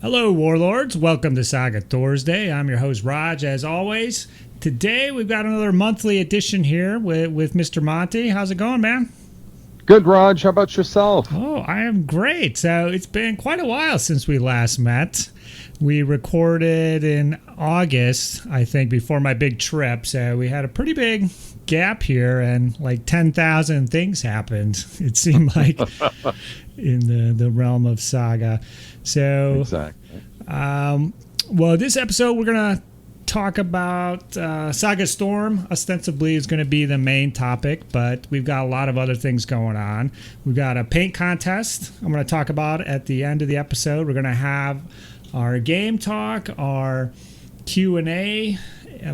Hello, Warlords. Welcome to Saga Thursday. I'm your host, Raj, as always. Today, we've got another monthly edition here with Mr. Monty. How's it going, man? Good, Raj. How about yourself? Oh, I am great. So it's been quite a while since we last met. We recorded in August, I think, before my big trip. So we had a pretty big gap here, and like 10,000 things happened, it seemed like, in the realm of Saga. So, exactly. Well, this episode we're going to talk about Saga Storm. Ostensibly is going to be the main topic, but we've got a lot of other things going on. We've got a paint contest I'm going to talk about at the end of the episode. We're going to have our game talk, our Q&A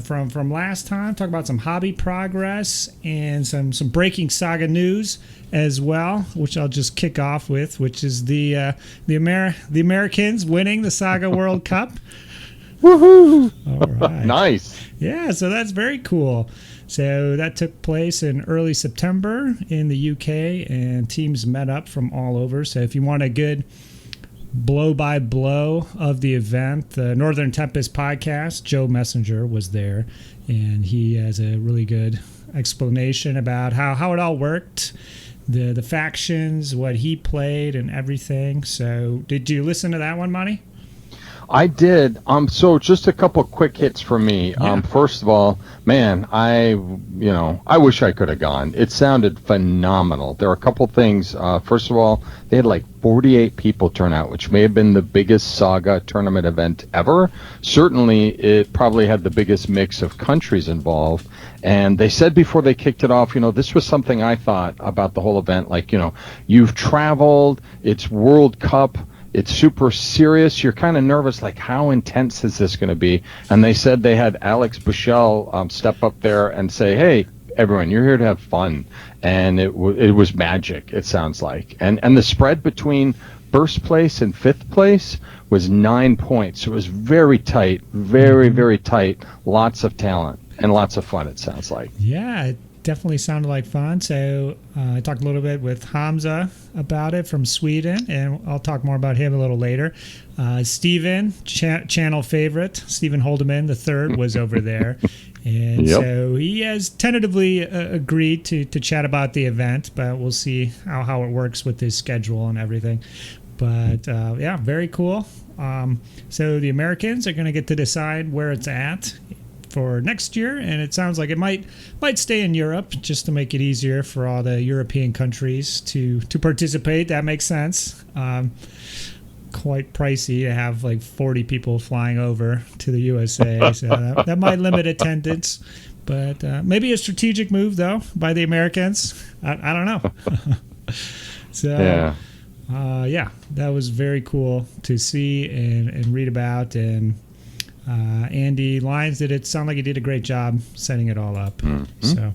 from last time, talk about some hobby progress and some breaking Saga news as well, which I'll just kick off with, which is the Americans winning the Saga World Cup. Woohoo! All right. Nice. Yeah, so that's very cool. So that took place in early September in the UK, and teams met up from all over. So if you want a good blow-by-blow of the event, the Northern Tempest podcast, Joe Messenger was there, and he has a really good explanation about how it all worked, the factions, what he played, and everything. So did you listen to that one, Monty? I did. So just a couple quick hits for me. Yeah. First of all, man, I wish I could have gone. It sounded phenomenal. There are a couple things. First of all, they had like 48 people turn out, which may have been the biggest Saga tournament event ever. Certainly, it probably had the biggest mix of countries involved. And they said before they kicked it off, this was something I thought about the whole event. Like, you've traveled, it's World Cup. It's super serious. You're kind of nervous, like how intense is this going to be? And they said they had Alex Bushell step up there and say, hey, everyone, you're here to have fun. And it was magic, it sounds like. And the spread between first place and fifth place was 9 points. So it was very tight, very, very tight. Lots of talent and lots of fun, it sounds like. Yeah, it definitely sounded like fun. So I talked a little bit with Hamza about it from Sweden, and I'll talk more about him a little later. Steven, channel favorite, Steven Holdeman the third, was over there. And so he has tentatively agreed to chat about the event, but we'll see how it works with his schedule and everything. But yeah, very cool. So the Americans are going to get to decide where it's at for next year, and it sounds like it might stay in Europe just to make it easier for all the European countries to participate. That makes sense. Quite pricey to have like 40 people flying over to the USA, so that might limit attendance. But maybe a strategic move though by the Americans. I don't know. So yeah, that was very cool to see and read about. And Andy Lyons it sound like he did a great job setting it all up. Mm-hmm. So,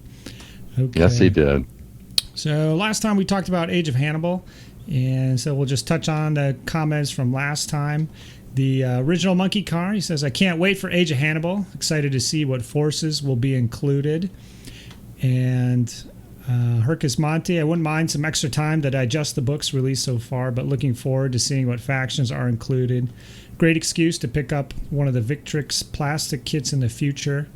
okay. Yes, he did. So last time we talked about Age of Hannibal, and so we'll just touch on the comments from last time. The original Monkey Car, he says, I can't wait for Age of Hannibal. Excited to see what forces will be included. And Herkus Monte, I wouldn't mind some extra time to digest the books released so far, but looking forward to seeing what factions are included. Great excuse to pick up one of the Victrix plastic kits in the future.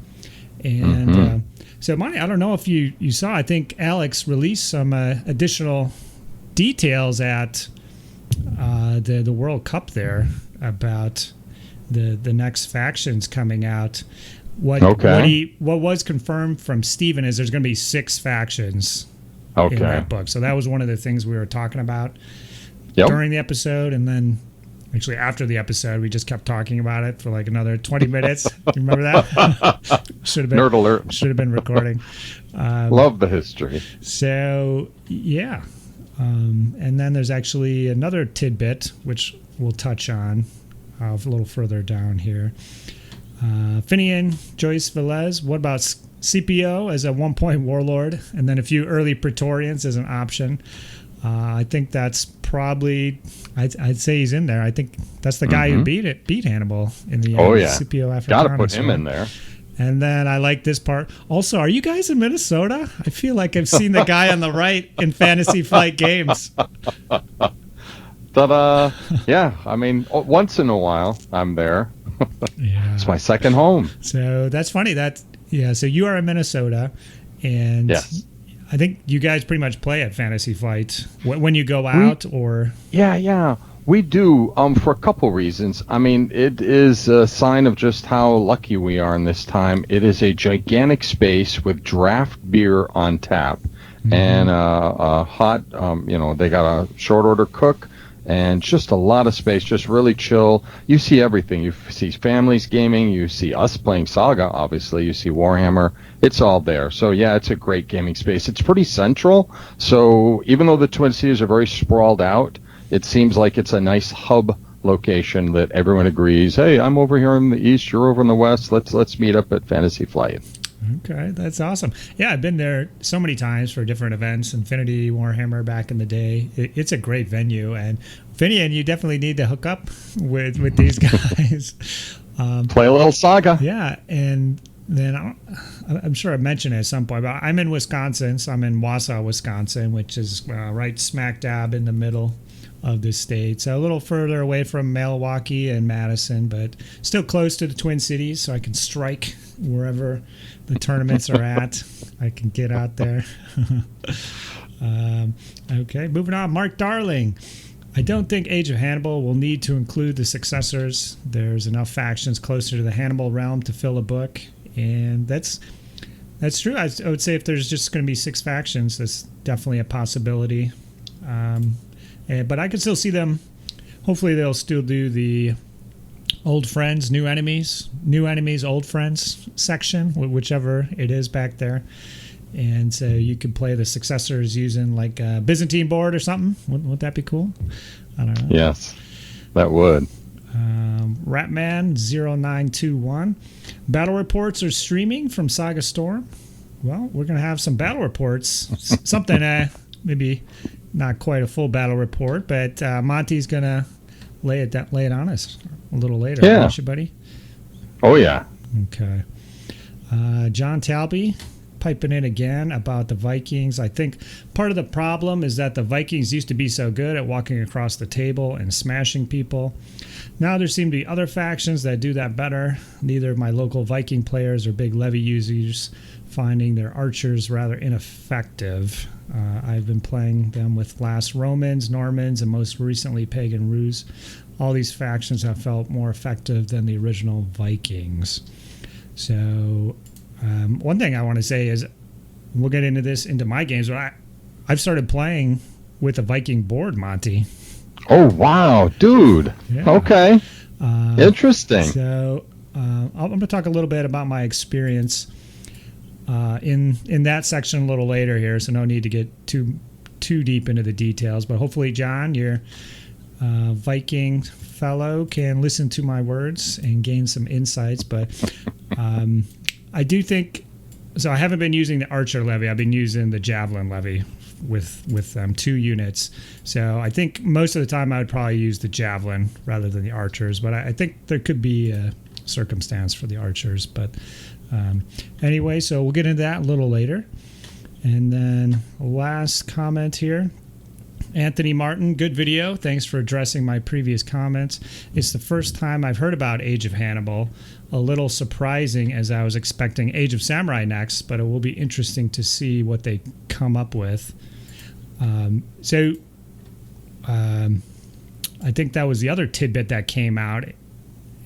And so, Monty, I don't know if you saw, I think Alex released some additional details at the World Cup there about the next factions coming out. What was confirmed from Steven is there's going to be 6 factions in that book. So that was one of the things we were talking about during the episode, and then actually after the episode we just kept talking about it for like another 20 minutes. You remember that? Should have been Nerd alert. Should have been recording. Love the history. So yeah, and then there's actually another tidbit which we'll touch on a little further down here. Finian Joyce Velez, what about CPO as a 1-point warlord, and then a few early Praetorians as an option? I think that's probably, I'd say he's in there. I think that's the guy who beat Hannibal in the CPO Africanus. Got to put him in there. And then I like this part. Also, are you guys in Minnesota? I feel like I've seen the guy on the right in Fantasy Flight Games. But yeah, I mean, once in a while I'm there. Yeah. It's my second home. So that's funny. So you are in Minnesota, and Yes. I think you guys pretty much play at Fantasy Flight when you go out, or Yeah, we do. For a couple reasons. I mean, it is a sign of just how lucky we are in this time. It is a gigantic space with draft beer on tap, and a hot. They got a short order cook. And just a lot of space, just really chill. You see everything. You see families gaming. You see us playing Saga, obviously. You see Warhammer. It's all there. So, yeah, it's a great gaming space. It's pretty central. So even though the Twin Cities are very sprawled out, it seems like it's a nice hub location that everyone agrees, hey, I'm over here in the east, you're over in the west. Let's meet up at Fantasy Flight. Okay, that's awesome. Yeah, I've been there so many times for different events, Infinity, Warhammer back in the day. It's a great venue, and Finian, you definitely need to hook up with these guys. Play a little Saga. Yeah, and then I'm sure I mentioned it at some point, but I'm in Wisconsin, so I'm in Wausau, Wisconsin, which is right smack dab in the middle of the state. So a little further away from Milwaukee and Madison, but still close to the Twin Cities, so I can strike wherever the tournaments are at. I can get out there. Okay, moving on. Mark Darling. I don't think Age of Hannibal will need to include the successors. There's enough factions closer to the Hannibal realm to fill a book, and that's true. I would say if there's just going to be 6 factions, that's definitely a possibility. But I could still see them. Hopefully, they'll still do the old friends, new enemies, old friends section, whichever it is back there. And so you could play the successors using like a Byzantine board or something. Would that be cool? I don't know. Yes, that would. Ratman0921. Battle reports are streaming from Saga Storm. Well, we're going to have some battle reports. Something maybe not quite a full battle report, but Monty's going to lay it on us a little later. Yeah. Aren't you, buddy? Oh, yeah. Okay. John Talby piping in again about the Vikings. I think part of the problem is that the Vikings used to be so good at walking across the table and smashing people. Now there seem to be other factions that do that better. Neither of my local Viking players are big levy users, finding their archers rather ineffective. I've been playing them with last Romans, Normans, and most recently Pagan Rus. All these factions have felt more effective than the original Vikings. So one thing I want to say is, we'll get into my games, but I've started playing with a Viking board, Monty. Oh, wow, dude. Yeah. Okay. Interesting. So I'm going to talk a little bit about my experience in that section a little later here, so no need to get too deep into the details. But hopefully, John, your Viking fellow, can listen to my words and gain some insights. But I do think so. I haven't been using the archer levy. I've been using the javelin levy with 2 units. So I think most of the time I would probably use the javelin rather than the archers. But I think there could be a circumstance for the archers. But anyway, so we'll get into that a little later. And then last comment here. Anthony Martin, good video. Thanks for addressing my previous comments. It's the first time I've heard about Age of Hannibal. A little surprising, as I was expecting Age of Samurai next, but it will be interesting to see what they come up with. I think that was the other tidbit that came out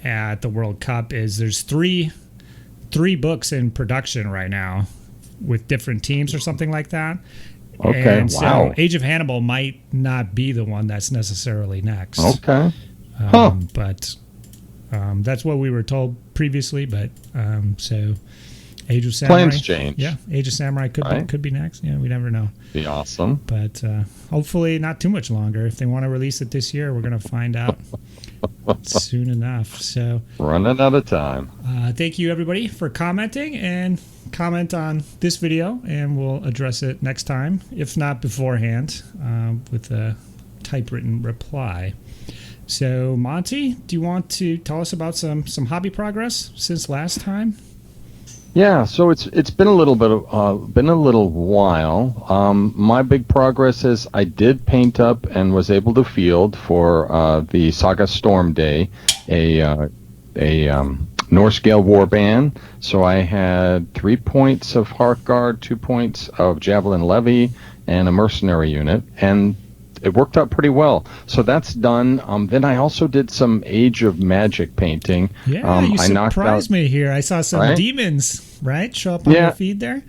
at the World Cup, is there's three books in production right now with different teams or something like that. Okay, and wow. So Age of Hannibal might not be the one that's necessarily next. Okay. But that's what we were told previously. But so Age of Samurai. Plans change. Yeah, Age of Samurai could be next. Yeah, we never know. Be awesome. But hopefully not too much longer. If they want to release it this year, we're going to find out soon enough. So running out of time. Thank you, everybody, for commenting, and comment on this video, and we'll address it next time, if not beforehand, with a typewritten reply. So, Monty, do you want to tell us about some hobby progress since last time? Yeah, so it's been a little bit of been a little while. My big progress is I did paint up and was able to field for the Saga Storm Day a Norse Gale warband. So I had 3 points of Hearthguard, 2 points of Javelin Levy, and a mercenary unit, and it worked out pretty well. So that's done. Then I also did some Age of Magic painting. Yeah, you I knocked surprised out, me here. I saw some right? demons, right, show up on Yeah. your feed there.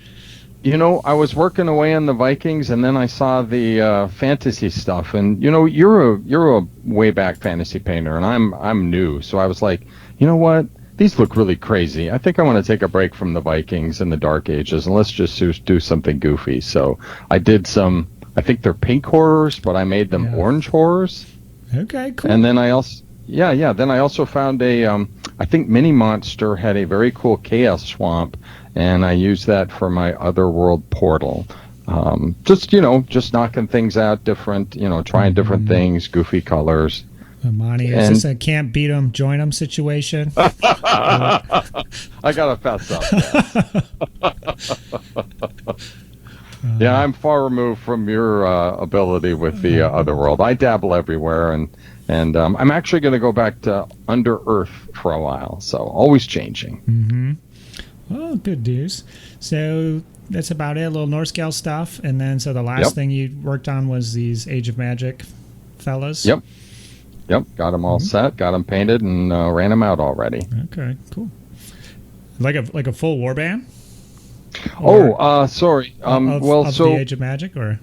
You know, I was working away on the Vikings, and then I saw the fantasy stuff. And you know, you're a way back fantasy painter, and I'm new. So I was like, you know what? These look really crazy. I think I want to take a break from the Vikings and the Dark Ages, and let's just do something goofy. So I did some. I think they're pink horrors, but I made them orange horrors. Okay, cool. And then I also, then I also found I think Mini Monster had a very cool Chaos Swamp, and I used that for my Otherworld portal. Just knocking things out different, trying different things, goofy colors. Monty, is this a can't beat 'em, join 'em situation? I gotta fess up. Yeah, I'm far removed from your ability with the Otherworld. I dabble everywhere, and I'm actually going to go back to Under Earth for a while. So always changing. Mm-hmm. Oh, good news. So that's about it. A little Norse Gale stuff, and then so the last thing you worked on was these Age of Magic fellas. Yep. Got them all set. Got them painted, and ran them out already. Okay, cool. Like a full warband. Sorry. Of the Age of Magic, or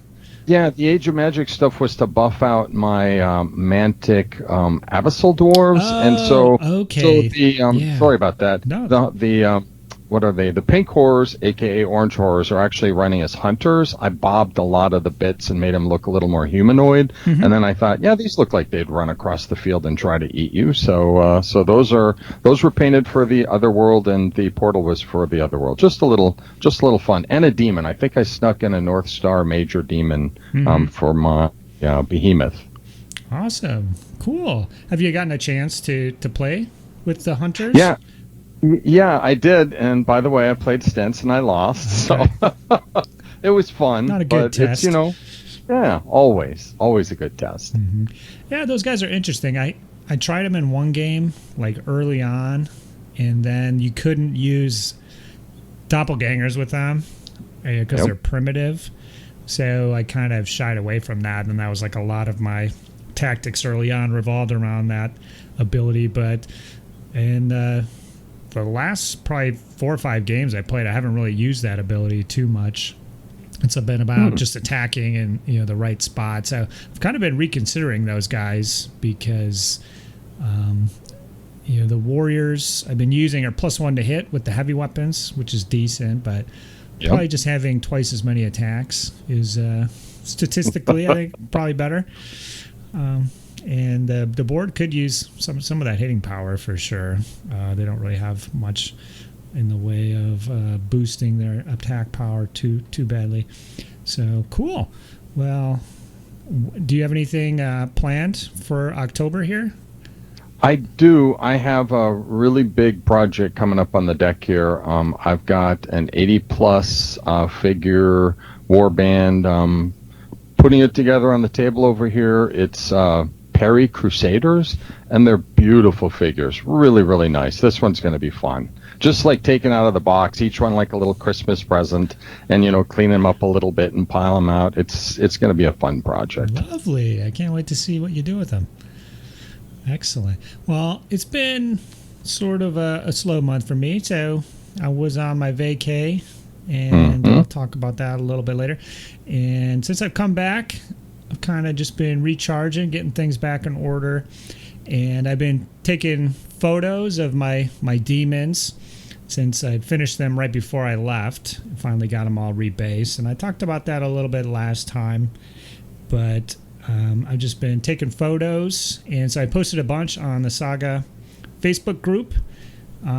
yeah, the Age of Magic stuff was to buff out my Mantic Abyssal dwarves, and so sorry about that. No. What are they? The pink horrors, aka orange horrors, are actually running as hunters. I bobbed a lot of the bits and made them look a little more humanoid, and then I thought, these look like they'd run across the field and try to eat you. So those were painted for the Otherworld, and the portal was for the Otherworld. Just a little fun, and a demon. I think I snuck in a North Star Major demon for my behemoth. Awesome, cool. Have you gotten a chance to play with the hunters? Yeah, I did, and by the way, I played Stents and I lost, so it was fun. Not a good test. It's, always a good test. Mm-hmm. Yeah, those guys are interesting. I tried them in one game, like early on, and then you couldn't use doppelgangers with them because they're primitive, so I kind of shied away from that, and that was like a lot of my tactics early on revolved around that ability, for the last probably 4 or 5 games I played, I haven't really used that ability too much. It's been about just attacking and the right spot. So I've kind of been reconsidering those guys because the warriors I've been using are +1 to hit with the heavy weapons, which is decent, but probably just having twice as many attacks is statistically I think probably better. And the board could use some of that hitting power for sure. They don't really have much in the way of boosting their attack power too badly. So cool. Well, do you have anything planned for October here? I do. I have a really big project coming up on the deck here. I've got an 80-plus figure warband. Putting it together on the table over here. It's Perry Crusaders, and they're beautiful figures. Really, really nice. This one's going to be fun. Just like taken out of the box, each one like a little Christmas present, and clean them up a little bit and pile them out. It's going to be a fun project. Lovely. I can't wait to see what you do with them. Excellent. Well, it's been sort of a slow month for me, so I was on my vacay, and I'll talk about that a little bit later. And since I've come back, I've kind of just been recharging, getting things back in order, and I've been taking photos of my demons since I finished them right before I left. Finally got them all rebased, and I talked about that a little bit last time, but I've just been taking photos, and so I posted a bunch on the Saga Facebook group,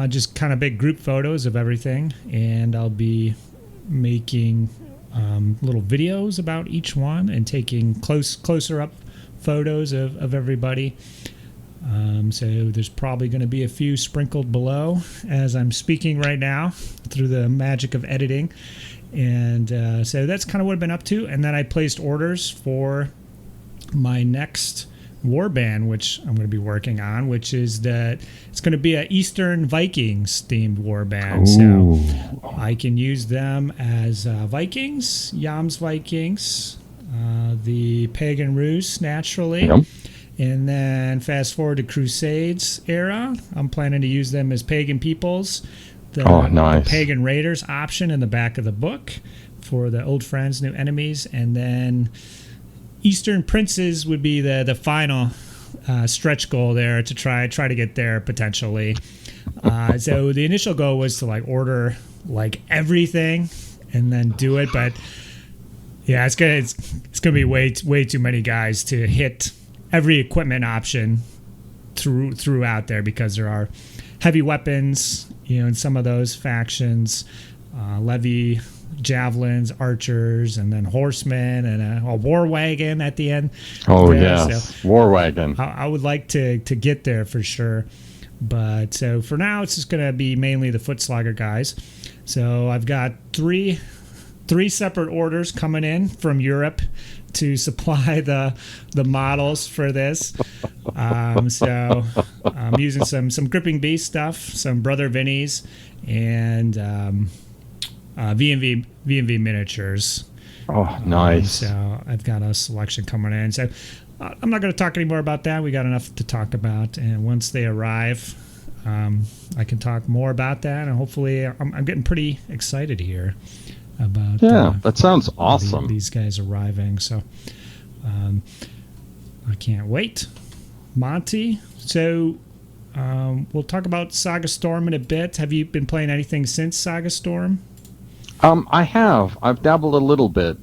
just kind of big group photos of everything, and I'll be making little videos about each one and taking closer up photos of everybody. So there's probably going to be a few sprinkled below as I'm speaking right now through the magic of editing. And so that's kind of what I've been up to. And then I placed orders for my next warband, which I'm going to be working on, which is that it's going to be an Eastern Vikings themed warband. So I can use them as Vikings, Yams Vikings, the Pagan Rus naturally. Yep. And then fast forward to Crusades era, I'm planning to use them as pagan peoples. Nice. The pagan raiders option in the back of the book for the old friends, new enemies. And then Eastern princes would be the final stretch goal there to try to get there potentially. So the initial goal was to like order like everything and then do it. But yeah, it's gonna be way too many guys to hit every equipment option throughout there, because there are heavy weapons, in some of those factions, levy javelins, archers, and then horsemen, and a war wagon at the end. Yes, so war wagon. I would like to get there for sure, but so for now it's just going to be mainly the foot slogger guys. So I've got three separate orders coming in from Europe to supply the models for this. So I'm using some Gripping Beast stuff, some Brother Vinnies, and V&V miniatures. Oh, nice. So I've got a selection coming in. So I'm not going to talk anymore about that. We got enough to talk about, and once they arrive, I can talk more about that. And hopefully, I'm getting pretty excited here about that sounds awesome. These guys arriving. So I can't wait. Monty, so we'll talk about Saga Storm in a bit. Have you been playing anything since Saga Storm? I have. I've dabbled a little bit.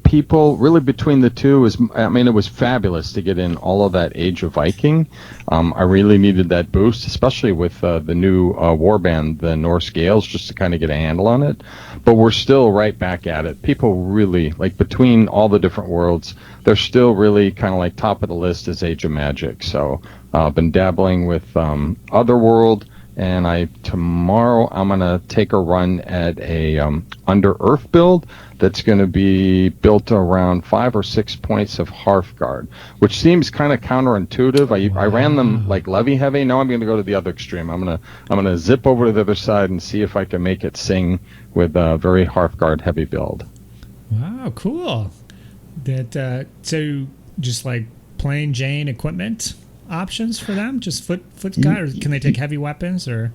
People, really between the two, it was fabulous to get in all of that Age of Viking. I really needed that boost, especially with the new warband, the Norse Gales, just to kind of get a handle on it. But we're still right back at it. People really, like, between all the different worlds, they're still really kind of like top of the list is Age of Magic. So I've been dabbling with Otherworld. And tomorrow I'm going to take a run at a Under Earth build that's going to be built around 5 or 6 points of Hearthguard, which seems kind of counterintuitive. I ran them like Levy heavy. Now I'm going to go to the other extreme. I'm going to zip over to the other side and see if I can make it sing with a very Hearthguard heavy build. Wow, cool. That so just like plain Jane equipment options for them, just foot guy, or can they take heavy weapons? Or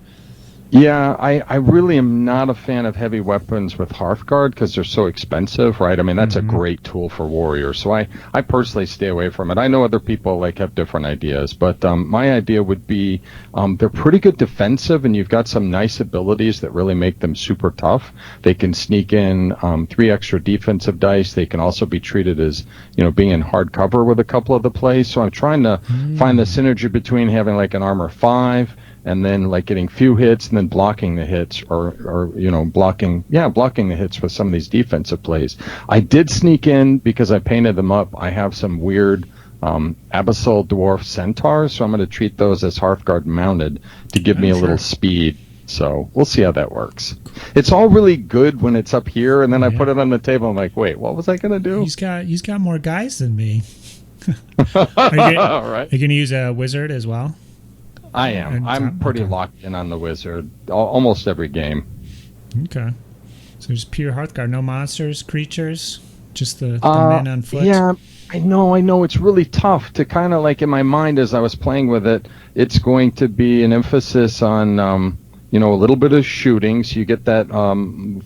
Yeah, I really am not a fan of heavy weapons with Hearthguard because they're so expensive, right? I mean, that's a great tool for warriors, so I personally stay away from it. I know other people have different ideas, but my idea would be they're pretty good defensive, and you've got some nice abilities that really make them super tough. They can sneak in 3 extra defensive dice. They can also be treated as, being in hard cover with a couple of the plays. So I'm trying to find the synergy between having like an armor 5 and then getting few hits and then blocking the hits, or blocking the hits with some of these defensive plays. I did sneak in, because I painted them up, I have some weird Abyssal Dwarf Centaurs, so I'm going to treat those as Hearthguard mounted to give me a little speed. So we'll see how that works. It's all really good when it's up here, and then I put it on the table. I'm like, wait, what was I going to do? He's got more guys than me. Are you going to use a wizard as well? I am. I'm pretty locked in on the wizard almost every game. Okay. So just pure Hearthguard, no monsters, creatures, just the men on foot. Yeah, I know. It's really tough to kind of in my mind as I was playing with it. It's going to be an emphasis on a little bit of shooting, so you get that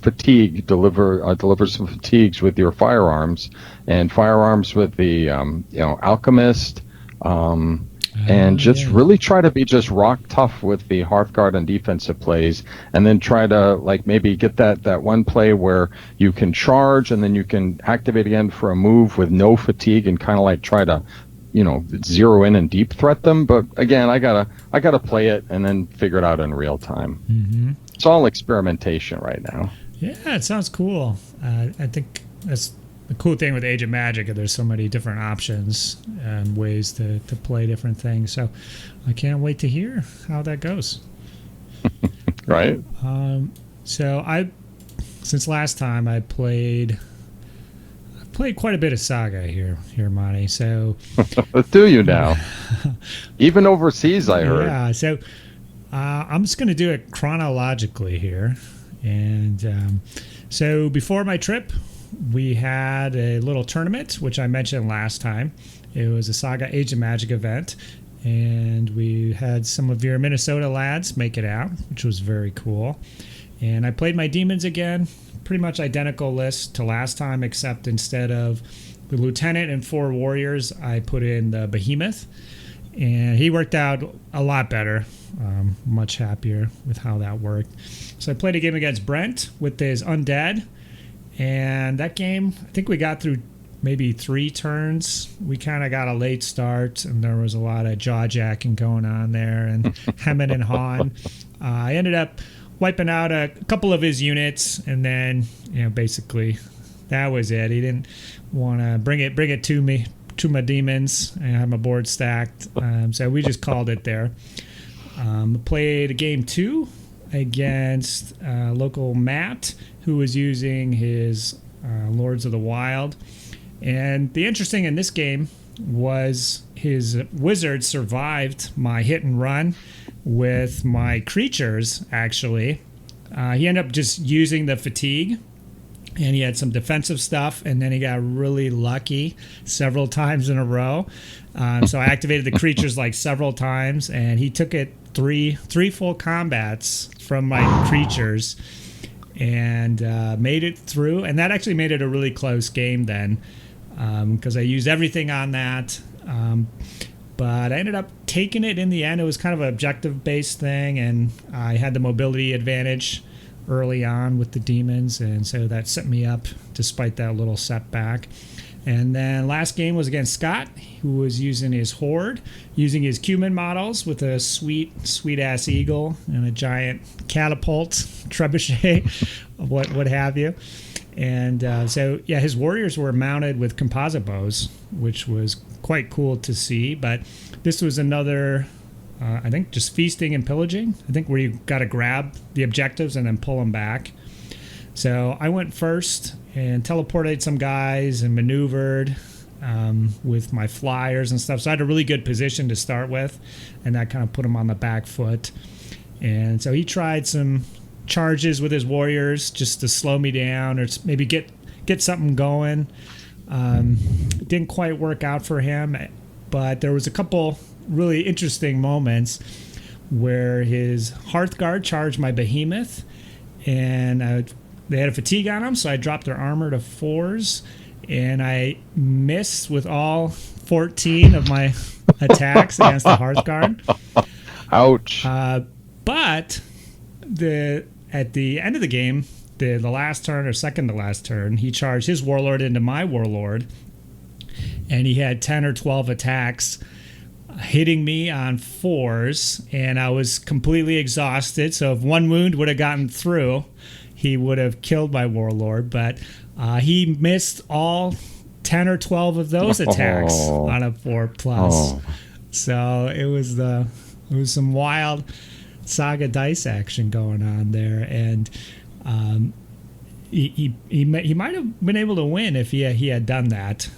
fatigue, deliver some fatigues with your firearms, and firearms with the alchemist. And just really try to be just rock tough with the Hearthguard and defensive plays, and then try to maybe get that one play where you can charge and then you can activate again for a move with no fatigue, and kind of try to zero in and deep threat them. But again, I gotta play it and then figure it out in real time. It's all experimentation right now. Yeah, it sounds cool. I think that's the cool thing with Age of Magic is there's so many different options and ways to play different things. So I can't wait to hear how that goes. Right. So since last time I played quite a bit of Saga here, Monty. So do you now? Even overseas, I heard. Yeah. So I'm just going to do it chronologically here, and so before my trip, we had a little tournament which I mentioned last time. It was a Saga Age of Magic event, and we had some of your Minnesota lads make it out, which was very cool. And I played my demons again. Pretty much identical list to last time, except instead of the lieutenant and 4 warriors, I put in the behemoth, and he worked out a lot better. Much happier with how that worked. So I played a game against Brent with his undead, and that game, I think we got through maybe 3 turns. We kind of got a late start, and there was a lot of jaw-jacking going on there and hemming and hawing. I ended up wiping out a couple of his units, and then basically that was it. He didn't want to bring it to me, to my demons, and have my board stacked. So we just called it there. Played game 2 against local Matt, who was using his Lords of the Wild. And the interesting in this game was his wizard survived my hit and run with my creatures, actually. He ended up just using the fatigue, and he had some defensive stuff, and then he got really lucky several times in a row. So I activated the creatures like several times, and he took it three full combats from my creatures and made it through. And that actually made it a really close game then, because I used everything on that. But I ended up taking it in the end. It was kind of an objective-based thing, and I had the mobility advantage early on with the demons, and so that set me up despite that little setback. And then last game was against Scott, who was using his Horde, using his Cumin models with a sweet-ass eagle and a giant catapult, trebuchet, what have you. And so, yeah, his warriors were mounted with composite bows, which was quite cool to see. But this was another, I think, just feasting and pillaging. I think where you got to grab the objectives and then pull them back. So I went first and teleported some guys and maneuvered with my flyers and stuff. So I had a really good position to start with, and that kind of put him on the back foot. And so he tried some charges with his warriors just to slow me down or maybe get something going. Didn't quite work out for him, but there was a couple really interesting moments where his Hearthguard charged my behemoth, and they had a fatigue on them, so I dropped their armor to 4s, and I missed with all 14 of my attacks against the Hearthguard. Ouch. But at the end of the game, the last turn or second to last turn, he charged his warlord into my warlord, and he had 10 or 12 attacks hitting me on 4s, and I was completely exhausted. So if one wound would have gotten through, he would have killed my warlord, but he missed all 10 or 12 of those attacks on a 4+. Oh. So it was some wild Saga dice action going on there, and he might have been able to win if he had done that.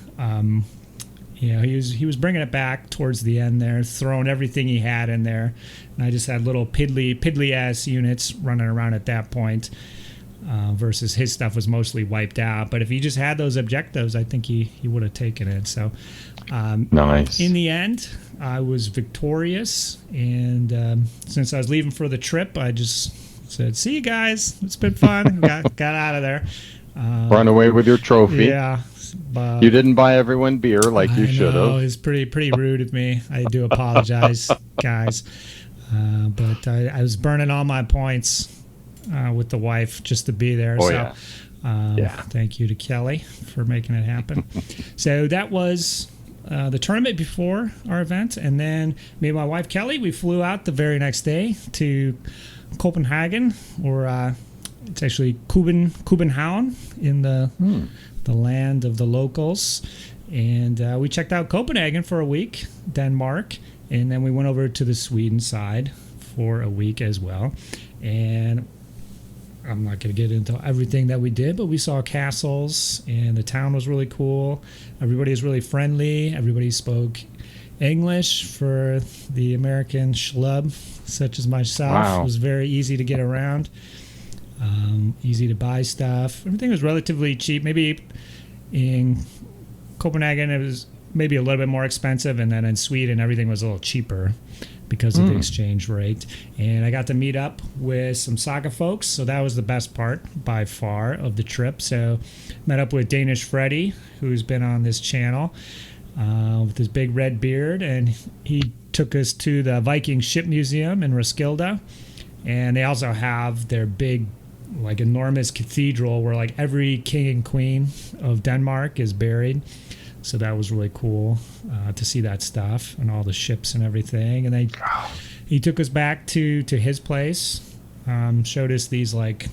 He was bringing it back towards the end there, throwing everything he had in there, and I just had little piddly ass units running around at that point. Versus his stuff was mostly wiped out. But if he just had those objectives, I think he would have taken it. So nice. In the end, I was victorious. And since I was leaving for the trip, I just said, see you guys. It's been fun. got out of there. Run away with your trophy. Yeah. You didn't buy everyone beer like you should have. It was pretty rude of me. I do apologize, guys. But I was burning all my points with the wife just to be there. Thank you to Kelly for making it happen. So that was the tournament before our event, and then me and my wife Kelly, we flew out the very next day to Copenhagen, or It's actually Kubenhavn in the land of the locals. And we checked out Copenhagen for a week, Denmark, and then we went over to the Sweden side for a week as well. And I'm not going to get into everything that we did, but we saw castles, and the town was really cool. Everybody was really friendly. Everybody spoke English for the American schlub, such as myself. Wow. It was very easy to get around, easy to buy stuff. Everything was relatively cheap. Maybe in Copenhagen it was maybe a little bit more expensive, and then in Sweden everything was a little cheaper because of the exchange rate. And I got to meet up with some Saga folks, so that was the best part by far of the trip. So met up with Danish Freddy, who's been on this channel, with his big red beard, and he took us to the Viking Ship Museum in Roskilde. And they also have their big, like, enormous cathedral where like every king and queen of Denmark is buried. So that was really cool to see that stuff and all the ships and everything. And he took us back to his place, showed us these like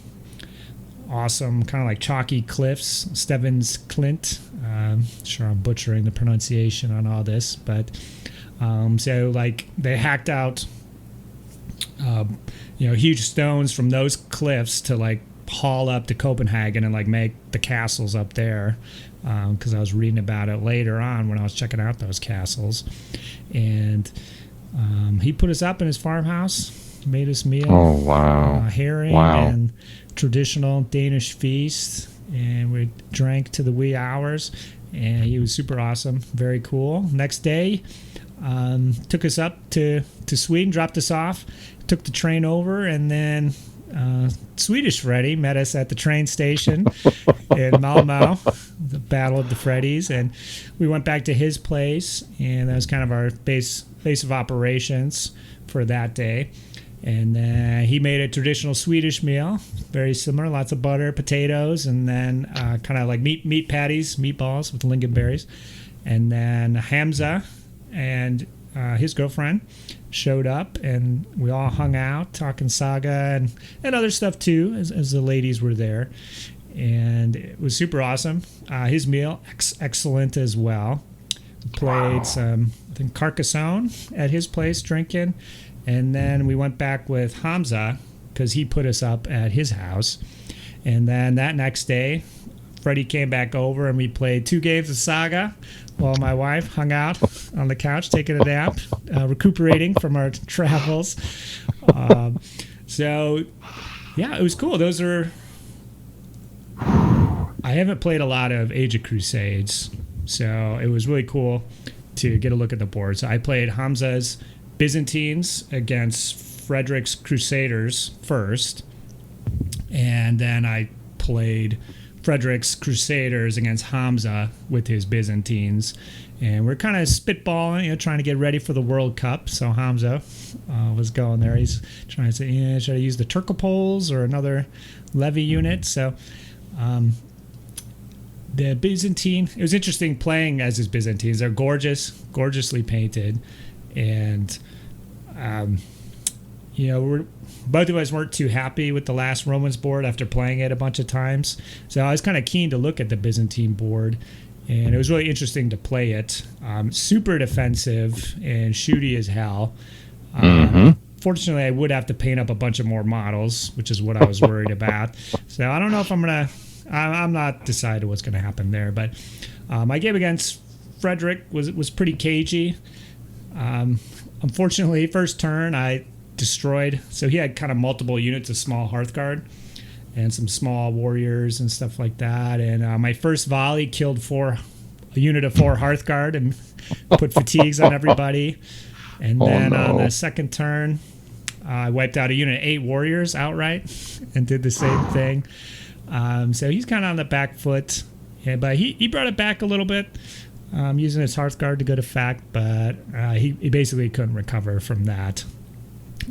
awesome kind of like chalky cliffs, Stevens Clint. Sure, I'm butchering the pronunciation on all this, but so like they hacked out huge stones from those cliffs to like haul up to Copenhagen and like make the castles up there, because I was reading about it later on when I was checking out those castles. And he put us up in his farmhouse, made us meal. Oh, wow. Herring and traditional Danish feast, and we drank to the wee hours, and he was super awesome, very cool. Next day, took us up to Sweden, dropped us off, took the train over, and then Swedish Freddy met us at the train station in Malmö, the Battle of the Freddys, and we went back to his place, and that was kind of our base of operations for that day. And then he made a traditional Swedish meal, very similar, lots of butter, potatoes, and then kind of like meat patties, meatballs with lingonberries. And then Hamza and his girlfriend showed up, and we all hung out talking Saga and other stuff too, as the ladies were there. And it was super awesome. His meal, excellent as well. We played some, I think, Carcassonne at his place drinking. And then we went back with Hamza because he put us up at his house. And then that next day, Freddie came back over and we played 2 games of Saga while my wife hung out on the couch taking a nap, recuperating from our travels. So, yeah, it was cool. Those are... I haven't played a lot of Age of Crusades, so it was really cool to get a look at the board. So I played Hamza's Byzantines against Frederick's Crusaders first, and then I played Frederick's Crusaders against Hamza with his Byzantines, and we're kind of spitballing, trying to get ready for the World Cup. So Hamza was going there. He's trying to say, should I use the Turcopoles or another levy unit? So the Byzantine, it was interesting playing as his Byzantines. They're gorgeously painted, and both of us weren't too happy with the last Romans board after playing it a bunch of times. So I was kind of keen to look at the Byzantine board, and it was really interesting to play it. Super defensive and shooty as hell. Fortunately, I would have to paint up a bunch of more models, which is what I was worried about. So I don't know if I'm not decided what's going to happen there. But my game against Frederick was pretty cagey. Unfortunately, first turn I destroyed. So he had kind of multiple units of small Hearthguard and some small warriors and stuff like that. And my first volley killed a unit of 4 Hearthguard and put fatigues on everybody. And then on the second turn, I wiped out a unit of 8 warriors outright and did the same thing. So he's kind of on the back foot. Yeah, but he brought it back a little bit, using his Hearthguard to good effect, but he basically couldn't recover from that.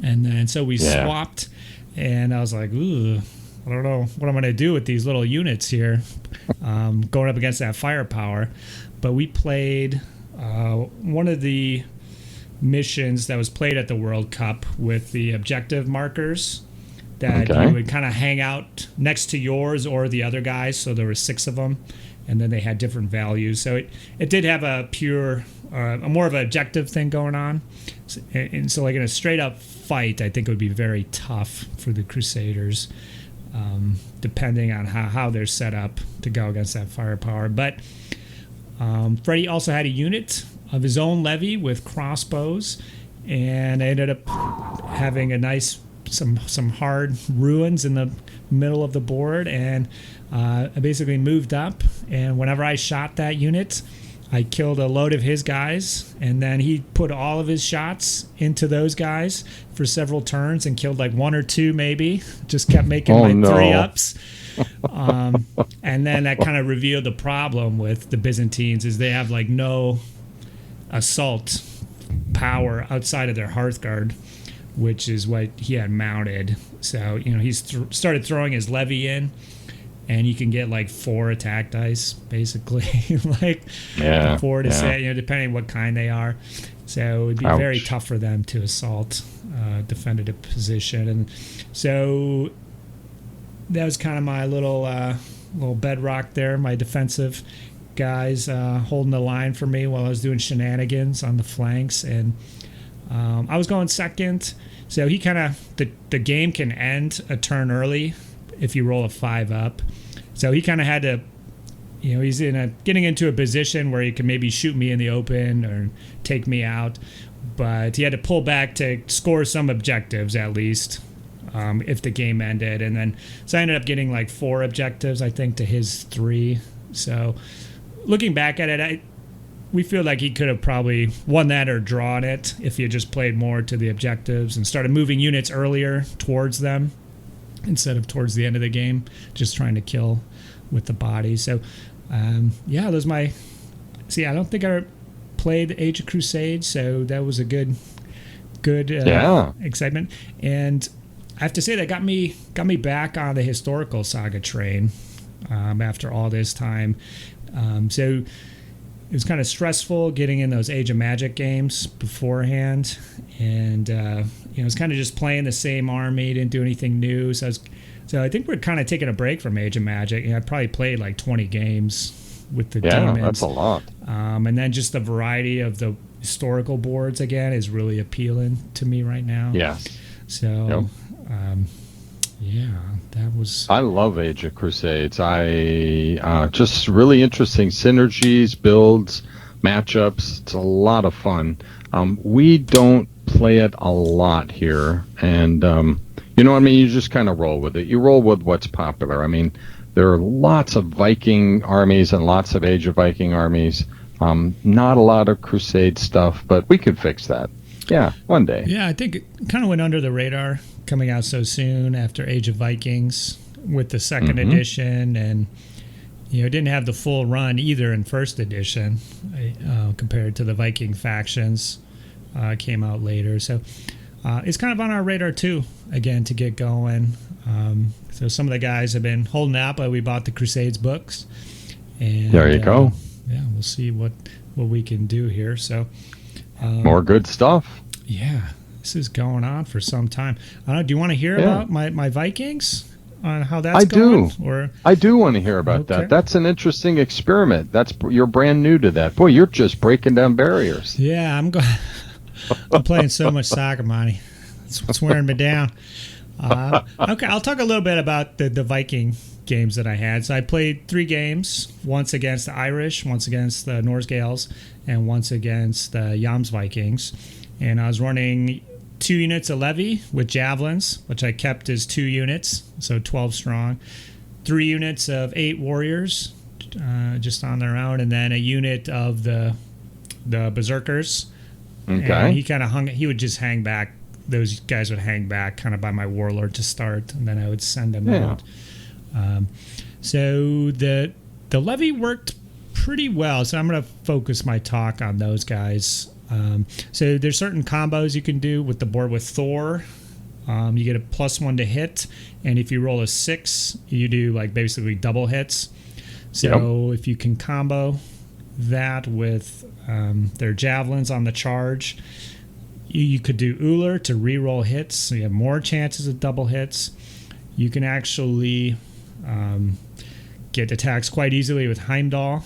And then so we swapped, and I was like, ooh, I don't know what I'm going to do with these little units here, going up against that firepower. But we played one of the missions that was played at the World Cup with the objective markers that Okay. you would kind of hang out next to yours or the other guys. So there were 6 of them, and then they had different values. So it did have a pure, a more of an objective thing going on. And so like in a straight up fight, I think it would be very tough for the Crusaders, depending on how they're set up to go against that firepower. But Freddie also had a unit of his own levy with crossbows, and I ended up having a nice some hard ruins in the middle of the board, and I basically moved up, and whenever I shot that unit, I killed a load of his guys, and then he put all of his shots into those guys for several turns and killed like 1 or 2 maybe. Just kept making my 3-ups. And then that kind of revealed the problem with the Byzantines is they have like no assault power outside of their Hearthguard, which is what he had mounted. So, he started throwing his levy in, and you can get like 4 attack dice, basically, like 4 to 6, depending what kind they are. So it would be very tough for them to assault defended position. And so that was kind of my little bedrock there, my defensive guys holding the line for me while I was doing shenanigans on the flanks. And I was going second, so he kind of the game can end a turn early if you roll a 5-up. So he kind of had to, he's getting into a position where he can maybe shoot me in the open or take me out, but he had to pull back to score some objectives at least if the game ended. And then so I ended up getting like 4 objectives, I think, to his 3. So looking back at it, we feel like he could have probably won that or drawn it if he had just played more to the objectives and started moving units earlier towards them instead of towards the end of the game, just trying to kill with the body. So, those my... See, I don't think I played Age of Crusade, so that was a good excitement. And I have to say that got me back on the historical saga train after all this time. So it was kind of stressful getting in those Age of Magic games beforehand, and it was kind of just playing the same army, didn't do anything new. So I think we're kind of taking a break from Age of Magic. I probably played like 20 games with the demons. Yeah, that's a lot. And then just the variety of the historical boards again is really appealing to me right now. Yeah. So, that was... I love Age of Crusades. Just really interesting synergies, builds, matchups. It's a lot of fun. We don't play it a lot here, and you just kind of roll with it. You roll with what's popular. I mean, there are lots of Viking armies and lots of Age of Viking armies. Not a lot of Crusade stuff, but we could fix that. Yeah, one day. Yeah, I think it kind of went under the radar coming out so soon after Age of Vikings with the second edition, and it didn't have the full run either in first edition compared to the Viking factions came out later. So it's kind of on our radar too, again, to get going. So some of the guys have been holding out, but we bought the Crusades books. And, there you go. Yeah, we'll see what we can do here. So more good stuff. Yeah, this is going on for some time. I don't know, do you want to hear about my Vikings on how that's going? I do want to hear about that. That's an interesting experiment. You're brand new to that. Boy, you're just breaking down barriers. Yeah, I'm playing so much Saga, Monty. That's what's wearing me down. Okay, I'll talk a little bit about the Viking games that I had. So I played 3 games, once against the Irish, once against the Norse Gaels, and once against the Jams Vikings. And I was running 2 units of levy with javelins, which I kept as 2 units, so 12 strong. 3 units of 8 warriors, just on their own, and then a unit of the berserkers. Okay. And he kind of he would just hang back. Those guys would hang back kind of by my warlord to start, and then I would send them out. So the levy worked pretty well. So I'm going to focus my talk on those guys. So there's certain combos you can do with the board with Thor. You get a +1 to hit, and if you roll a 6, you do like basically double hits. So if you can combo that with their javelins on the charge, you could do Uller to reroll hits, so you have more chances of double hits. You can actually get attacks quite easily with Heimdall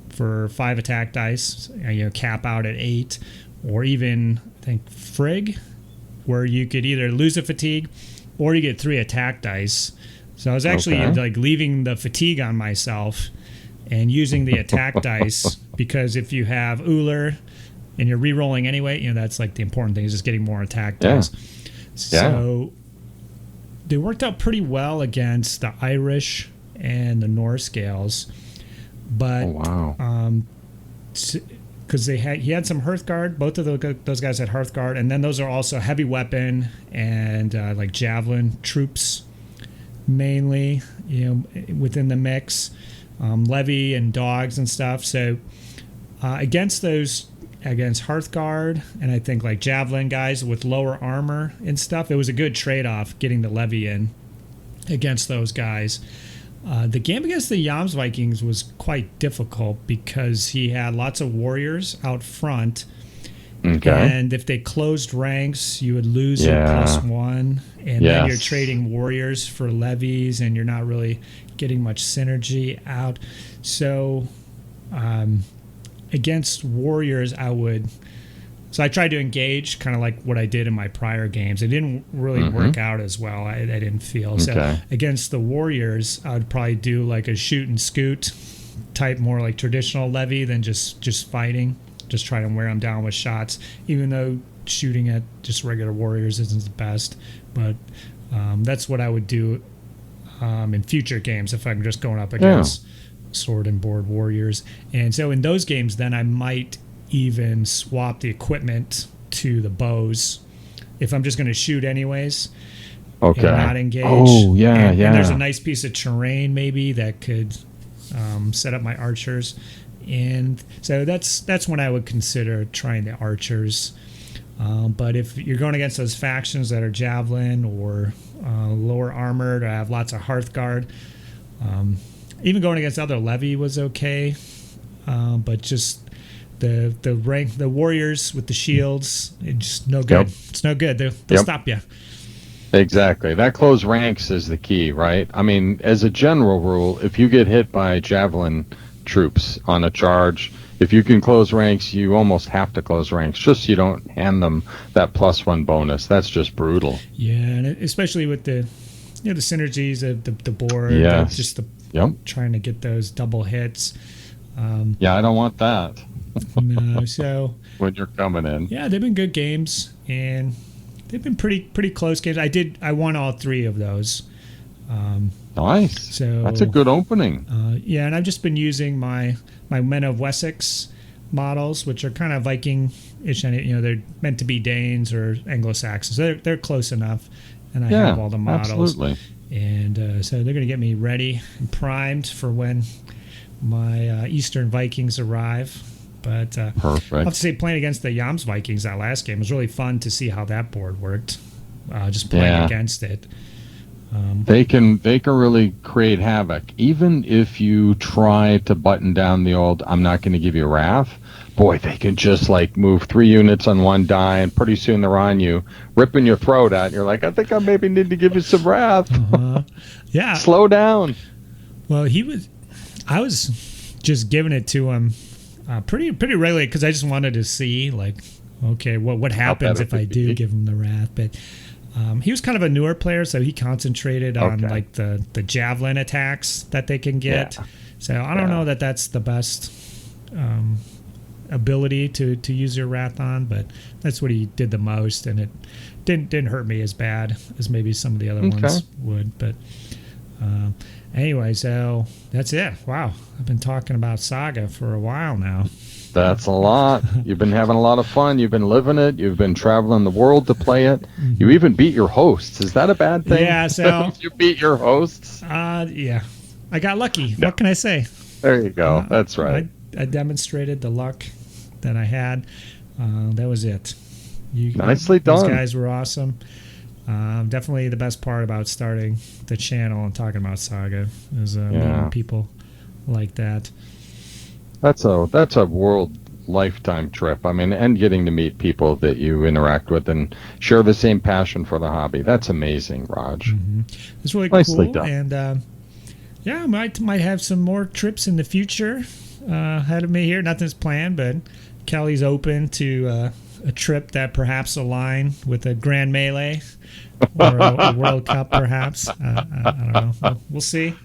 for 5 attack dice, cap out at 8, or even I think Frigg, where you could either lose a fatigue or you get 3 attack dice. So I was actually like leaving the fatigue on myself and using the attack dice, because if you have Uller and you're re-rolling anyway, that's like the important thing, is just getting more attack dice. So they worked out pretty well against the Irish and the Norse Gales, but because he had some Hearthguard. Both of those guys had Hearthguard, and then those are also heavy weapon and like javelin troops mainly, within the mix, levy and dogs and stuff. So against Hearthguard and I think like javelin guys with lower armor and stuff, it was a good trade-off getting the levy in against those guys. The game against the Yams Vikings was quite difficult because he had lots of warriors out front. And if they closed ranks, you would lose your +1. And then you're trading warriors for levies, and you're not really getting much synergy out. So against warriors, I tried to engage kind of like what I did in my prior games. It didn't really work out as well, I didn't feel. So against the warriors, I would probably do like a shoot and scoot type, more like traditional levy than just fighting. Just try to wear them down with shots, even though shooting at just regular warriors isn't the best. But that's what I would do in future games if I'm just going up against sword and board warriors. And so in those games, then I might even swap the equipment to the bows if I'm just going to shoot anyways. And not engage. And there's a nice piece of terrain maybe that could set up my archers. And so that's when I would consider trying the archers. But if you're going against those factions that are javelin or lower armored or have lots of Hearthguard, even going against other levy was okay. But just the warriors with the shields, it's just no good. It's no good. They'll stop you. Exactly. That close ranks is the key, right? I mean, as a general rule, if you get hit by javelin troops on a charge, if you can close ranks, you almost have to close ranks, just so you don't hand them that +1 bonus. That's just brutal. Yeah, and especially with the the synergies of the board, just trying to get those double hits. I don't want that. No, so when you're coming in. Yeah, they've been good games, and they've been pretty close games. I won all 3 of those. Nice. So that's a good opening. And I've just been using my Men of Wessex models, which are kind of Viking-ish. They're meant to be Danes or Anglo-Saxons. They're close enough, and I have all the models. Absolutely. And so they're going to get me ready and primed for when my Eastern Vikings arrive. But perfect. I have to say, playing against the Yams Vikings that last game was really fun to see how that board worked. Just playing against it. They can really create havoc. Even if you try to button down the old, I'm not going to give you Wrath, boy, they can just like move 3 units on one die, and pretty soon they're on you, ripping your throat out. And you're like, I think I maybe need to give you some Wrath. Yeah. Slow down. Well, I was just giving it to him pretty regularly because I just wanted to see, like, okay, what happens if I do give him the Wrath. But he was kind of a newer player, so he concentrated on like the javelin attacks that they can get. Yeah. So I don't know that that's the best ability to use your Wrath on, but that's what he did the most, and it didn't hurt me as bad as maybe some of the other ones would. But anyway, so that's it. Wow, I've been talking about Saga for a while now. That's a lot. You've been having a lot of fun. You've been living it. You've been traveling the world to play it. You even beat your hosts. Is that a bad thing? Yeah, so you beat your hosts? Yeah. I got lucky. No. What can I say? There you go. That's right. I demonstrated the luck that I had. That was it. Nicely done. These guys were awesome. Definitely the best part about starting the channel and talking about Saga is meeting people like that. That's a world lifetime trip. I mean, and getting to meet people that you interact with and share the same passion for the hobby. That's amazing, Raj. Mm-hmm. It's really Nicely cool. done. And yeah, I might have some more trips in the future ahead of me here. Nothing's planned, but Kelly's open to a trip that perhaps align with a Grand Melee or a World Cup, perhaps. I don't know. We'll see.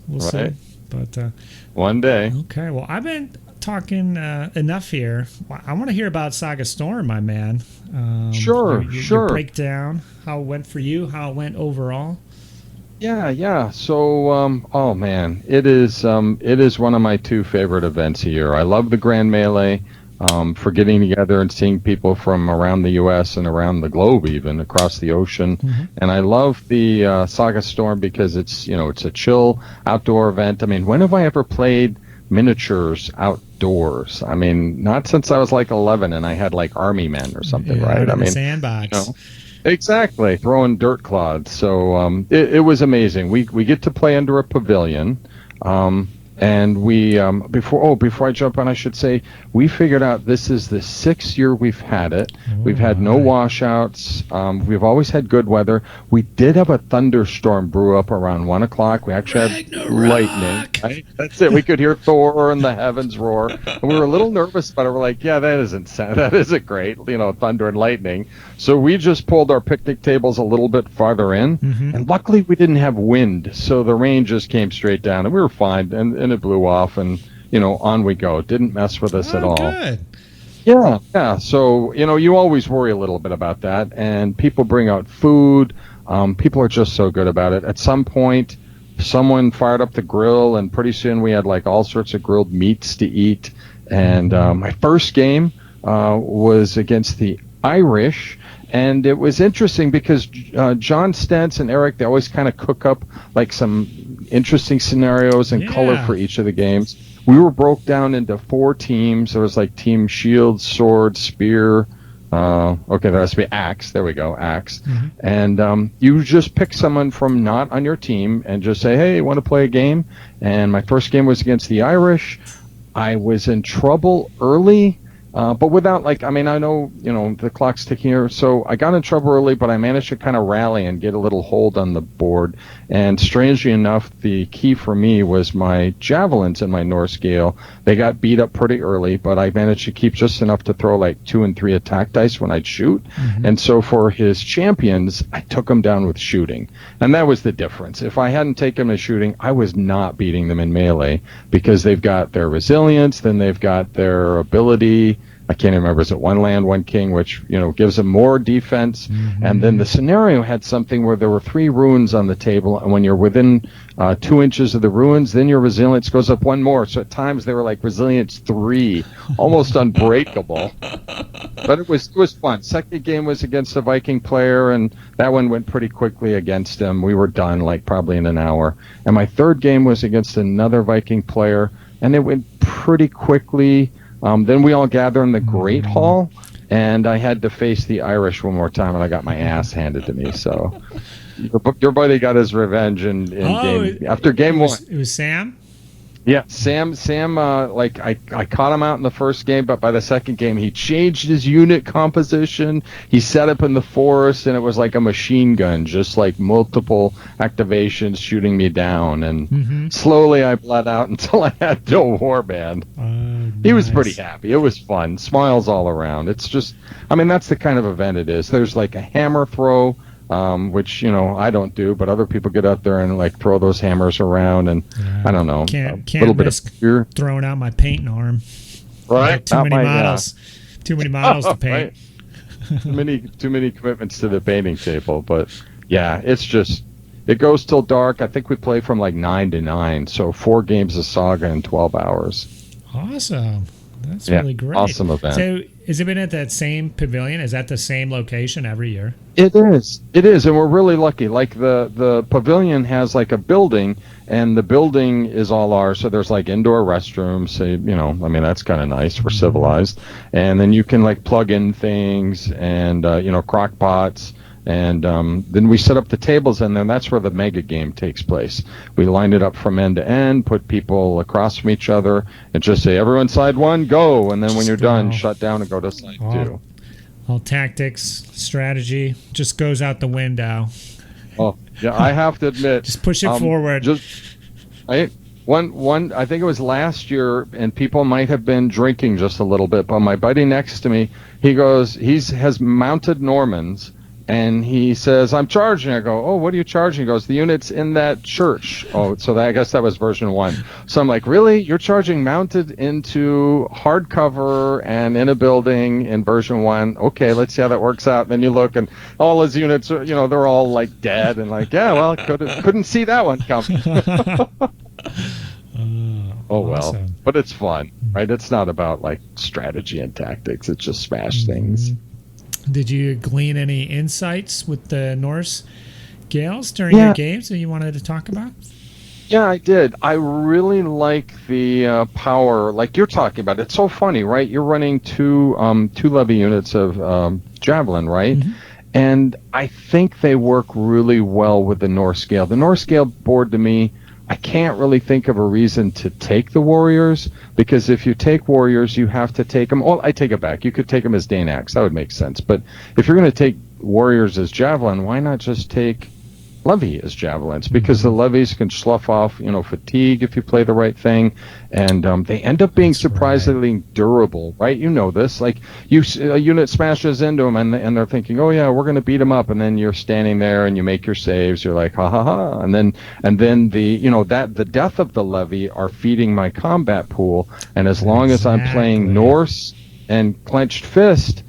We'll see. But one day. Okay. Well, I've been talking enough here. I want to hear about Saga Storm, my man. Sure. Your breakdown, how it went for you, how it went overall. Yeah. So, oh man, it is one of my two favorite events a year. I love the Grand Melee. For getting together and seeing people from around the U.S. and around the globe, even across the ocean. Mm-hmm. And I love the Saga Storm because it's a chill outdoor event. I mean, when have I ever played miniatures outdoors? I mean, not since I was like 11 and I had like Army Men or something, right? I mean, sandbox. Exactly, throwing dirt clods. So it was amazing. We get to play under a pavilion. And we before I jump on, I should say we figured out this is the 6th year we've had it. We've had no washouts. We've always had good weather. We did have a thunderstorm brew up around 1 o'clock. We actually had lightning. Right? That's it. We could hear Thor and the heavens roar. And we were a little nervous about it. We're like, yeah, that isn't great. Thunder and lightning. So we just pulled our picnic tables a little bit farther in, and luckily we didn't have wind, so the rain just came straight down, and we were fine. And it blew off, and on we go. It didn't mess with us at all. Good. Yeah. So you always worry a little bit about that, and people bring out food. People are just so good about it. At some point, someone fired up the grill, and pretty soon we had like all sorts of grilled meats to eat. And my first game was against the Irish. And it was interesting because John Stentz and Eric, they always kind of cook up like some interesting scenarios and color for each of the games. We were broke down into 4 teams. There was like Team Shield, Sword, Spear. Okay, there has to be Axe. There we go, Axe. Mm-hmm. And you just pick someone from not on your team and just say, hey, want to play a game? And my first game was against the Irish. I was in trouble early. But without, I know, the clock's ticking here, so I got in trouble early, but I managed to kind of rally and get a little hold on the board. And strangely enough, the key for me was my javelins in my Norse Gale. They got beat up pretty early, but I managed to keep just enough to throw like 2 and 3 attack dice when I'd shoot. Mm-hmm. And so for his champions, I took them down with shooting. And that was the difference. If I hadn't taken them to shooting, I was not beating them in melee because they've got their resilience, then they've got their ability. I can't remember, is it 1 land, 1 king, which, gives them more defense. Mm-hmm. And then the scenario had something where there were 3 runes on the table, and when you're within 2 inches of the runes, then your resilience goes up 1 more. So at times they were like resilience 3, almost unbreakable. But it was fun. Second game was against a Viking player, and that one went pretty quickly against him. We were done probably in an hour. And my third game was against another Viking player, and it went pretty quickly. Then we all gather in the Great Hall, and I had to face the Irish one more time, and I got my ass handed to me. So your buddy got his revenge after game 1. It was Sam? Yeah, Sam. I caught him out in the first game, but by the second game, he changed his unit composition. He set up in the forest, and it was like a machine gun, just like multiple activations shooting me down. And slowly, I bled out until I had no warband. Nice. He was pretty happy. It was fun. Smiles all around. It's just, that's the kind of event it is. There's like a hammer throw. Which I don't do, but other people get out there and throw those hammers around, and I don't know, can't little bit of fear. Throwing out my paint arm. Right, too many models to paint. Right. too many commitments to the painting table, but yeah, it's just it goes till dark. I think we play from 9 to 9, so 4 games of Saga in 12 hours. Awesome. That's really great. Awesome event. So, has it been at that same pavilion? Is that the same location every year? It is, and we're really lucky. The pavilion has a building, and the building is all ours. So there's indoor restrooms. So that's kind of nice. We're civilized, and then you can plug in things and crock pots. And then we set up the tables, and then that's where the mega game takes place. We line it up from end to end, put people across from each other, and just say, everyone side 1, go. And then when you're done, shut down and go to side 2. All tactics, strategy just goes out the window. Oh, yeah, I have to admit. Just push it forward. I think it was last year, and people might have been drinking just a little bit, but my buddy next to me, he has mounted Normans, and he says, I'm charging. I go, oh, what are you charging? He goes, the unit's in that church. Oh, so I guess that was version 1. So I'm like, really? You're charging mounted into hardcover and in a building in version 1? Okay, let's see how that works out. And then you look, and all his units, they're all like dead, and like, yeah, well, couldn't see that one coming. Oh, well. Awesome. But it's fun, right? It's not about like strategy and tactics. It's just smash things. Did you glean any insights with the Norse Gales during your games that you wanted to talk about? Yeah, I did. I really like the power, like you're talking about. It's so funny, right? You're running two levy units of Javelin, right? Mm-hmm. And I think they work really well with the Norse Gale. The Norse Gale board, to me, I can't really think of a reason to take the warriors, because if you take warriors, you have to take them. Well, I take it back. You could take them as Danax. That would make sense. But if you're going to take warriors as javelin, why not just take levy as javelins? Because the levies can slough off, fatigue if you play the right thing, and they end up being surprisingly durable, right? You know this. Like a unit smashes into them, and they're thinking, oh yeah, we're going to beat them up, and then you're standing there and you make your saves. You're like, ha ha ha, and then the death of the levy are feeding my combat pool, and as long as I'm playing Norse and Clenched Fist,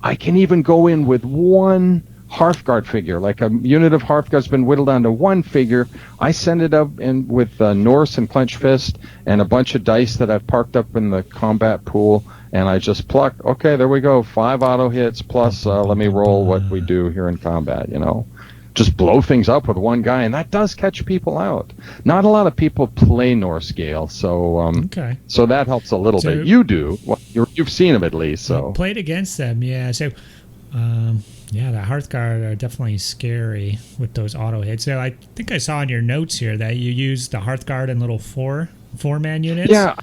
I can even go in with one Hearthguard figure, like a unit of Hearthguard's been whittled down to one figure. I send it up in with Norse and Clenched Fist and a bunch of dice that I've parked up in the combat pool, and I just pluck. Okay, there we go. 5 auto hits plus let me roll what we do here in combat. Just blow things up with one guy, and that does catch people out. Not a lot of people play Norse Gale, so so that helps a little bit. You do. Well, you've seen them at least. So played against them, yeah. So. Yeah, the Hearthguard are definitely scary with those auto hits. So I think I saw in your notes here that you use the Hearthguard in little four-man units. Yeah,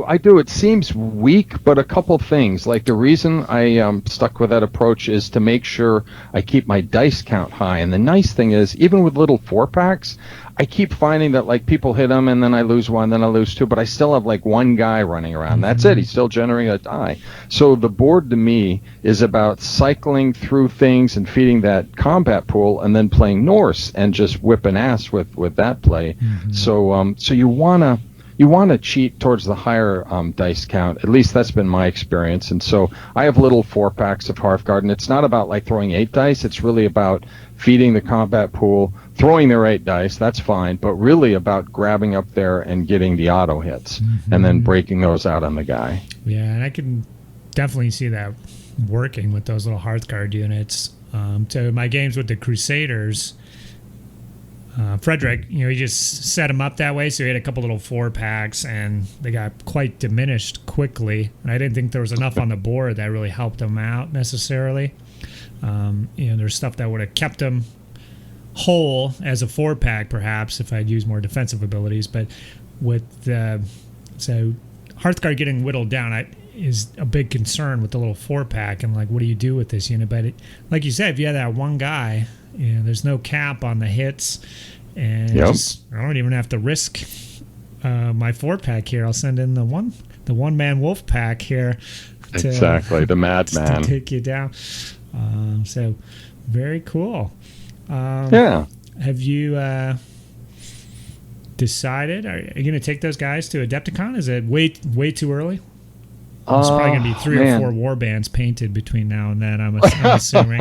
I do. It seems weak, but a couple things. Like the reason I stuck with that approach is to make sure I keep my dice count high. And the nice thing is, even with little 4-packs, I keep finding that like people hit them and then I lose one, then I lose two, but I still have like one guy running around. Mm-hmm. That's it. He's still generating a die. So the board to me is about cycling through things and feeding that combat pool and then playing Norse and just whipping ass with that play. Mm-hmm. So you want to cheat towards the higher dice count. At least that's been my experience. And so I have little 4-packs of Hearthguard, and it's not about like throwing 8 dice. It's really about feeding the combat pool, throwing their 8 dice. That's fine, but really about grabbing up there and getting the auto hits, and then breaking those out on the guy. Yeah, and I can definitely see that working with those little Hearthguard units. So my games with the Crusaders, Frederick, he just set them up that way, so he had a couple little 4-packs, and they got quite diminished quickly. And I didn't think there was enough on the board that really helped them out necessarily. There's stuff that would have kept them whole as a 4-pack, perhaps, if I'd used more defensive abilities. But with so Hearthguard getting whittled down is a big concern with the little 4-pack, and like, what do you do with this unit? But like you said, if you have that one guy, there's no cap on the hits, and I don't even have to risk my 4-pack here. I'll send in the one-man wolf pack here. Exactly, the madman to take you down. So very cool. Have you decided? Are you going to take those guys to Adepticon? Is it way too early? There's probably going to be 3 or 4 war bands painted between now and then, I'm assuming.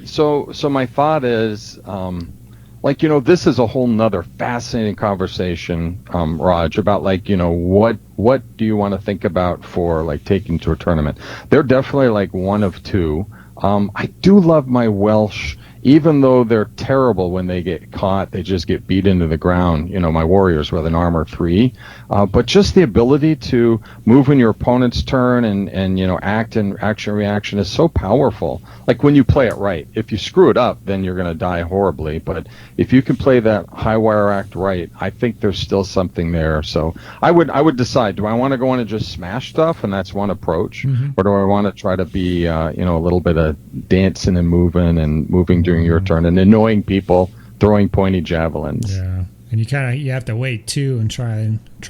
So my thought is, this is a whole nother fascinating conversation, Raj, about what do you want to think about for like taking to a tournament? They're definitely like one of two. I do love my Welsh even though they're terrible when they get caught, they just get beat into the ground. My warriors with an armor 3, but just the ability to move in your opponent's turn and act in action reaction is so powerful. Like when you play it right. If you screw it up, then you're going to die horribly. But if you can play that high wire act right, I think there's still something there. So I would decide: do I want to go in and just smash stuff, and that's one approach, or do I want to try to be a little bit of dancing and moving during your turn and annoying people, throwing pointy javelins. Yeah, and you have to wait too and try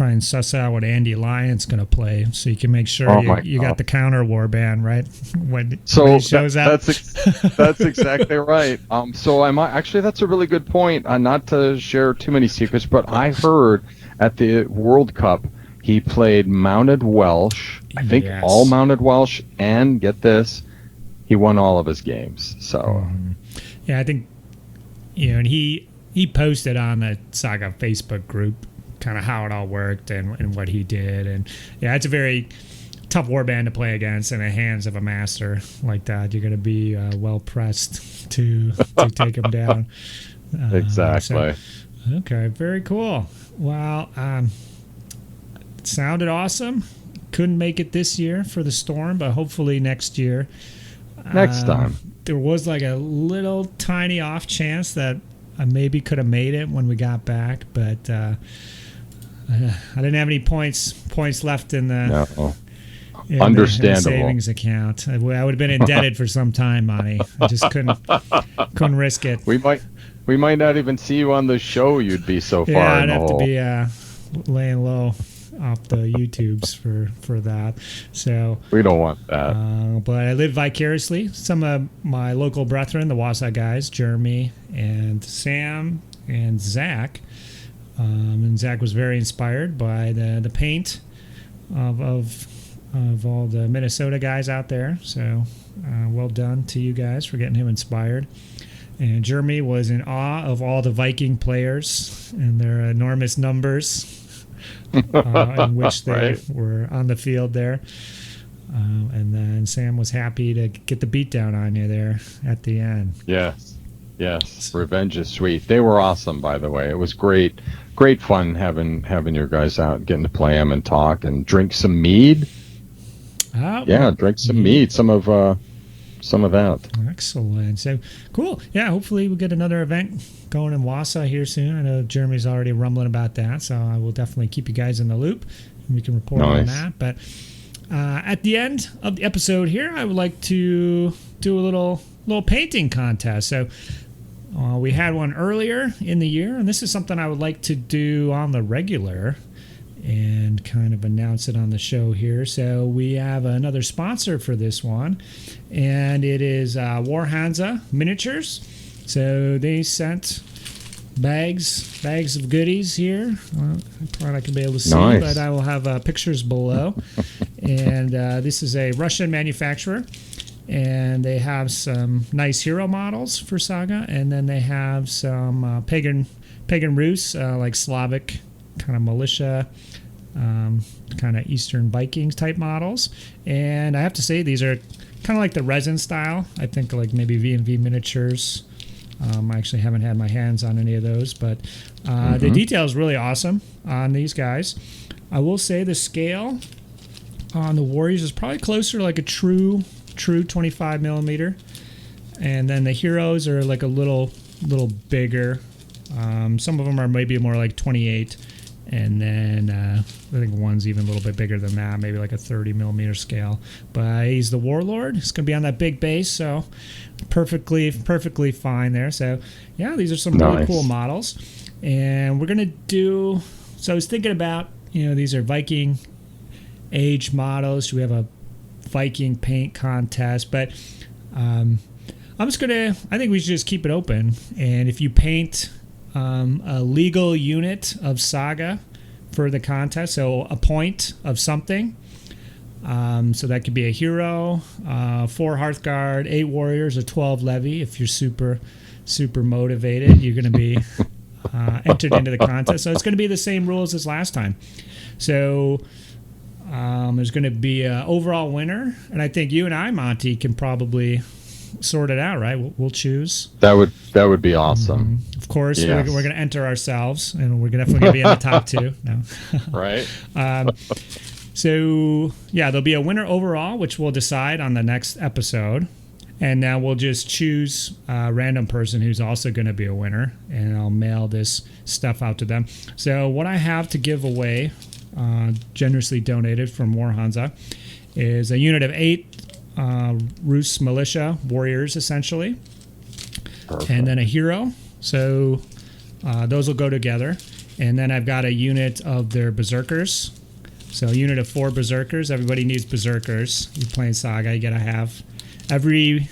and suss out what Andy Lyon's going to play, so you can make sure you got the counter warband right when he shows up. That's exactly right. So actually that's a really good point. Not to share too many secrets, but I heard at the World Cup he played mounted Welsh. I think all mounted Welsh, and get this, he won all of his games. So. Yeah, I think, and he posted on the Saga Facebook group kind of how it all worked and what he did. And yeah, it's a very tough warband to play against in the hands of a master like that. You're going to be well pressed to take him down. Exactly. Okay, very cool. Well, it sounded awesome. Couldn't make it this year for the Storm, but hopefully next year. Next time. There was like a little tiny off chance that I maybe could have made it when we got back, but I didn't have any points left in the, understandable the savings account. I would have been indebted for some time, Monty. I just couldn't risk it. We might not even see you on the show. You'd be so far. Yeah, in I'd the have to be laying low off the YouTubes for that. So we don't want that. But I live vicariously. Some of my local brethren, the Wausau guys, Jeremy and Sam and Zach. And Zach was very inspired by the paint of all the Minnesota guys out there. So well done to you guys for getting him inspired. And Jeremy was in awe of all the Viking players and their enormous numbers in which they were on the field there. And then Sam was happy to get the beat down on you there at the end. Yes. Revenge is sweet. They were awesome, by the way. It was great fun having your guys out, getting to play them and talk and drink some mead. Drink some mead. Some of that. Excellent. So cool. Yeah, hopefully we'll get another event going in Wausau here soon. I know Jeremy's already rumbling about that, so I will definitely keep you guys in the loop and we can report on that. But at the end of the episode here, I would like to do a little painting contest. So we had one earlier in the year, and this is something I would like to do on the regular and kind of announce it on the show here. So we have another sponsor for this one, and it is Warhansa Miniatures. So they sent bags of goodies here. I probably not going to be able to see, but I will have pictures below. And this is a Russian manufacturer, and they have some nice hero models for Saga, and then they have some pagan Rus, like Slavic kind of militia, kind of Eastern Vikings type models. And I have to say, these are kind of like the resin style. I think like maybe V&V miniatures. I actually haven't had my hands on any of those, but the detail is really awesome on these guys. I will say the scale on the Warriors is probably closer to like a true 25 millimeter, and then the heroes are like a little bigger. Some of them are maybe more like 28, and then I think one's even a little bit bigger than that, maybe like a 30 millimeter scale. But he's the warlord. It's going to be on that big base, so perfectly fine there. So yeah, these are some really cool models, and we're going to do. So I was thinking about, these are Viking age models. Should we have a Viking paint contest? But I'm just gonna. I think we should just keep it open. And if you paint a legal unit of Saga for the contest, so a point of something. So that could be a hero, 4 Hearthguard, 8 warriors, or 12 levy. If you're super motivated, you're going to be entered into the contest. So it's going to be the same rules as last time. So there's going to be an overall winner, and I think you and I, Monty, can probably sort it out, right? We'll choose. That would be awesome. Of course, Yes. we're going to enter ourselves, and we're definitely going to be in the top 2. No. Right. So, yeah, there'll be a winner overall, which we'll decide on the next episode. And now we'll just choose a random person who's also going to be a winner, and I'll mail this stuff out to them. So what I have to give away, generously donated from War Hansa, is a unit of 8 Rus militia warriors, essentially. Perfect. And then a hero. So those will go together. And then I've got a unit of their berserkers. So a unit of 4 berserkers. Everybody needs berserkers. You're playing Saga, you got to have... Every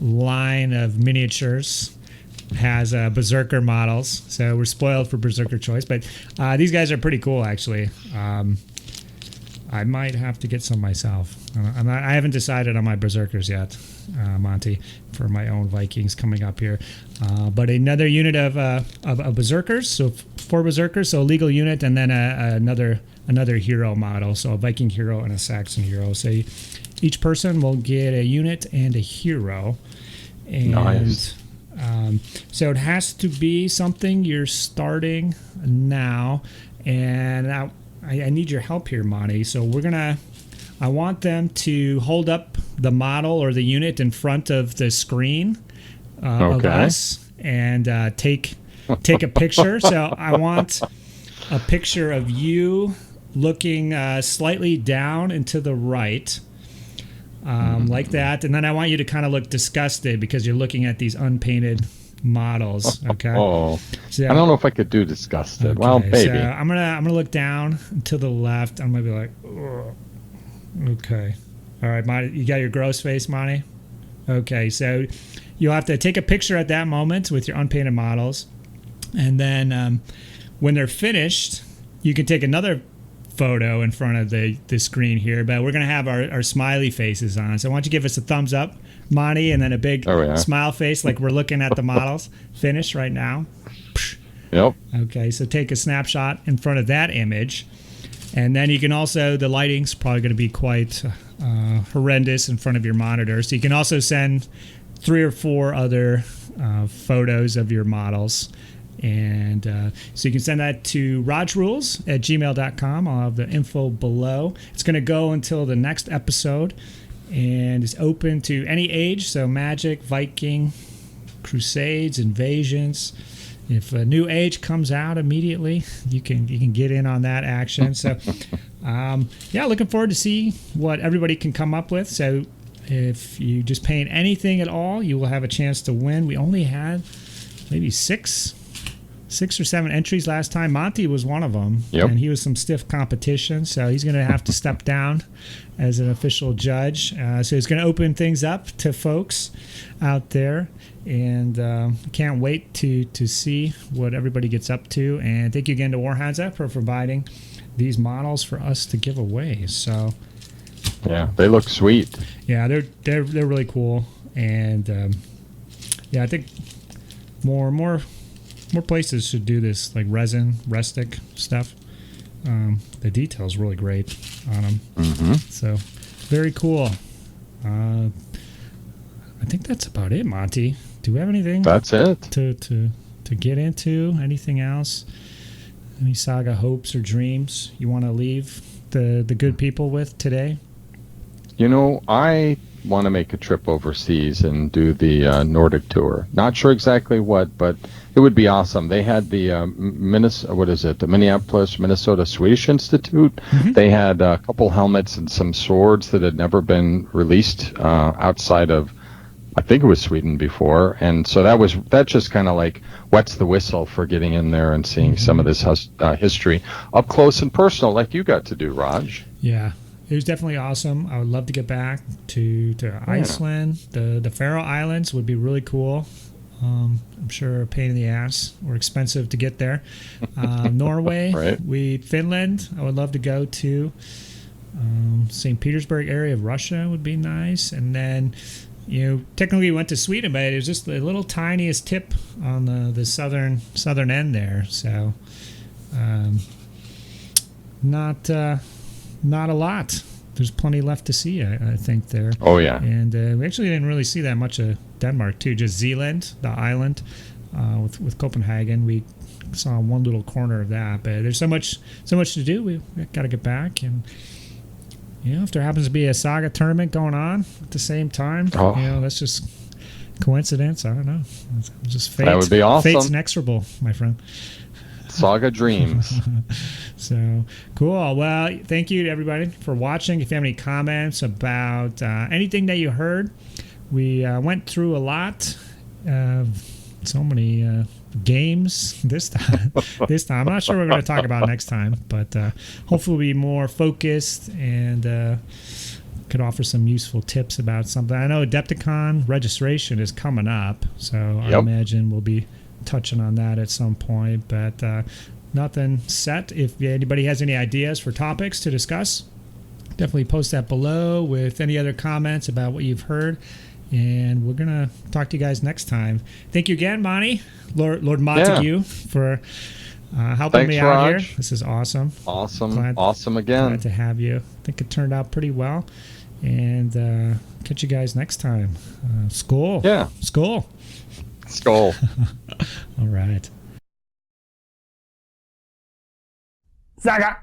line of miniatures has berserker models, so we're spoiled for berserker choice. But these guys are pretty cool, actually. I might have to get some myself. I haven't decided on my berserkers yet, Monty, for my own Vikings coming up here. But another unit of berserkers, so 4 berserkers, so a legal unit, and then another hero model, so a Viking hero and a Saxon hero. So each person will get a unit and a hero. And, nice. So it has to be something you're starting now. And I need your help here, Monty. So I want them to hold up the model or the unit in front of the screen of us and take a picture. So I want a picture of you looking slightly down and to the right. Like that, and then I want you to kind of look disgusted because you're looking at these unpainted models. Okay. So, I don't know if I could do disgusted. Okay, well, maybe. So I'm gonna look down to the left. I'm gonna be like, ugh. Okay, all right, Monty, you got your gross face, Monty. Okay, so you'll have to take a picture at that moment with your unpainted models, and then when they're finished, you can take another photo in front of the screen here, but we're going to have our smiley faces on. So why don't you give us a thumbs up, Monty, and then a big smile face like we're looking at the models finish right now. Yep. Okay, so take a snapshot in front of that image. And then you can also, the lighting's probably going to be quite horrendous in front of your monitor. So you can also send 3 or 4 other photos of your models. And so you can send that to rajrules@gmail.com. I'll have the info below. It's going to go until the next episode, and it's open to any age. So Magic, Viking, Crusades, Invasions. If a new age comes out immediately, you can get in on that action. So yeah, looking forward to see what everybody can come up with. So if you just paint anything at all, you will have a chance to win. We only had maybe 6 or 7 entries last time. Monty was one of them, and he was some stiff competition, so he's going to have to step down as an official judge. So he's going to open things up to folks out there, and can't wait to see what everybody gets up to. And thank you again to War Hansa for providing these models for us to give away. So yeah, they look sweet. Yeah, they're really cool, and yeah, I think more places should do this, like resin, rustic stuff. The detail's really great on them. Mm-hmm. So, very cool. I think that's about it, Monty. Do we have anything? That's it. To get into? Anything else? Any Saga hopes or dreams you want to leave the good people with today? You know, I want to make a trip overseas and do the Nordic tour. Not sure exactly what, but it would be awesome. They had the the Minneapolis, Minnesota Swedish Institute. Mm-hmm. They had a couple helmets and some swords that had never been released outside of, I think it was Sweden before, and so that just kind of like wets the whistle for getting in there and seeing some of this history up close and personal, like you got to do, Raj. Yeah. It was definitely awesome. I would love to get back to Iceland. The Faroe Islands would be really cool. I'm sure a pain in the ass or expensive to get there. Norway, right. Finland, I would love to go to. St. Petersburg area of Russia would be nice. And then, technically we went to Sweden, but it was just the little tiniest tip on the southern end there. So, not a lot there's plenty left to see, I think, there. Oh, yeah. And we actually didn't really see that much of Denmark, too. Just Zealand, the island, with Copenhagen. We saw one little corner of that. But there's so much to do. We got to get back. And, if there happens to be a Saga tournament going on at the same time, that's just coincidence. I don't know. It's just fate. That would be awesome. Fate's inexorable, my friend. Saga dreams. So cool. Well, thank you to everybody for watching. If you have any comments about anything that you heard, we went through a lot. So many games this time. I'm not sure what we're going to talk about next time, but hopefully we'll be more focused and could offer some useful tips about something. I know Adepticon registration is coming up, so I imagine we'll be touching on that at some point, but nothing set. If anybody has any ideas for topics to discuss, definitely post that below with any other comments about what you've heard, and we're gonna talk to you guys next time. Thank you again, Monty, Lord Montague, for helping me out here. This is awesome. Awesome again. Glad to have you. I think it turned out pretty well, and catch you guys next time. Skål. Yeah. Skål. Skål. All right. Saga.